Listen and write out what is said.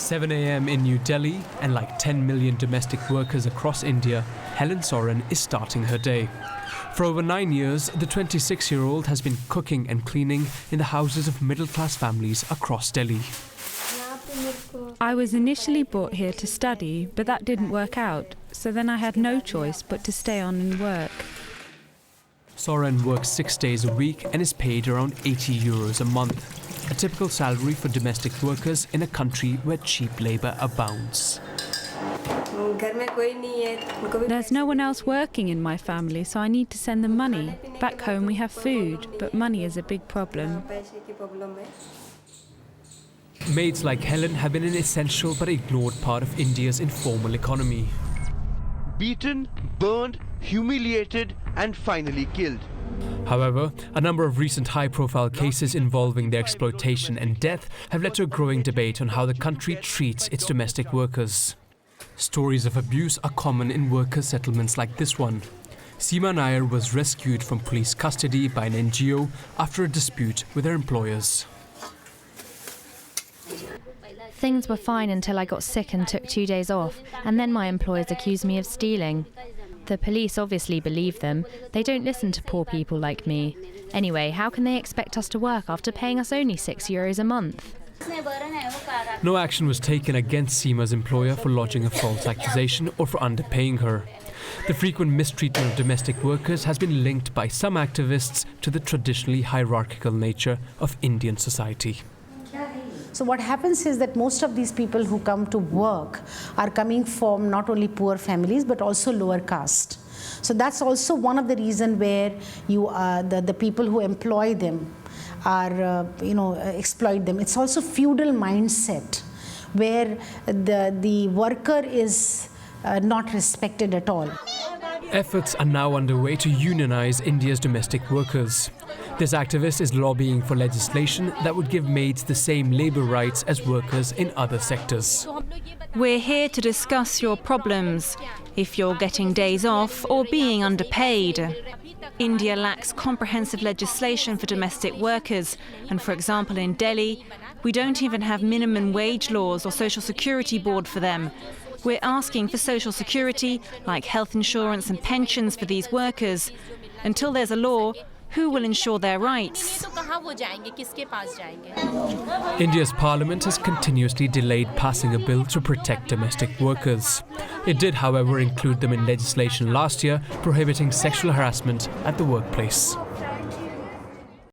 7 a.m. in New Delhi, and like 10 million domestic workers across India, Helen Soren is starting her day. For over 9 years, the 26-year-old has been cooking and cleaning in the houses of middle-class families across Delhi. I was initially brought here to study, but that didn't work out, so then I had no choice but to stay on and work. Soren works 6 days a week and is paid around 80 euros a month, a typical salary for domestic workers in a country where cheap labour abounds. There's no one else working in my family, so I need to send them money. Back home we have food, but money is a big problem. Maids like Helen have been an essential but ignored part of India's informal economy. Beaten, burned, humiliated and finally killed. However, a number of recent high-profile cases involving their exploitation and death have led to a growing debate on how the country treats its domestic workers. Stories of abuse are common in worker settlements like this one. Seema Nair was rescued from police custody by an NGO after a dispute with her employers. Things were fine until I got sick and took 2 days off, and then my employers accused me of stealing. The police obviously believe them. They don't listen to poor people like me. Anyway, how can they expect us to work after paying us only €6 a month? No action was taken against Seema's employer for lodging a false accusation or for underpaying her. The frequent mistreatment of domestic workers has been linked by some activists to the traditionally hierarchical nature of Indian society. So what happens is that most of these people who come to work are coming from not only poor families but also lower caste. So that's also one of the reasons where the people who employ them are exploit them. It's also feudal mindset where the worker is not respected at all. Efforts are now underway to unionize India's domestic workers. This activist is lobbying for legislation that would give maids the same labour rights as workers in other sectors. We're here to discuss your problems, if you're getting days off or being underpaid. India lacks comprehensive legislation for domestic workers, and for example in Delhi, we don't even have minimum wage laws or social security board for them. We're asking for social security, like health insurance and pensions for these workers. Until there's a law, who will ensure their rights? India's parliament has continuously delayed passing a bill to protect domestic workers. It did, however, include them in legislation last year prohibiting sexual harassment at the workplace.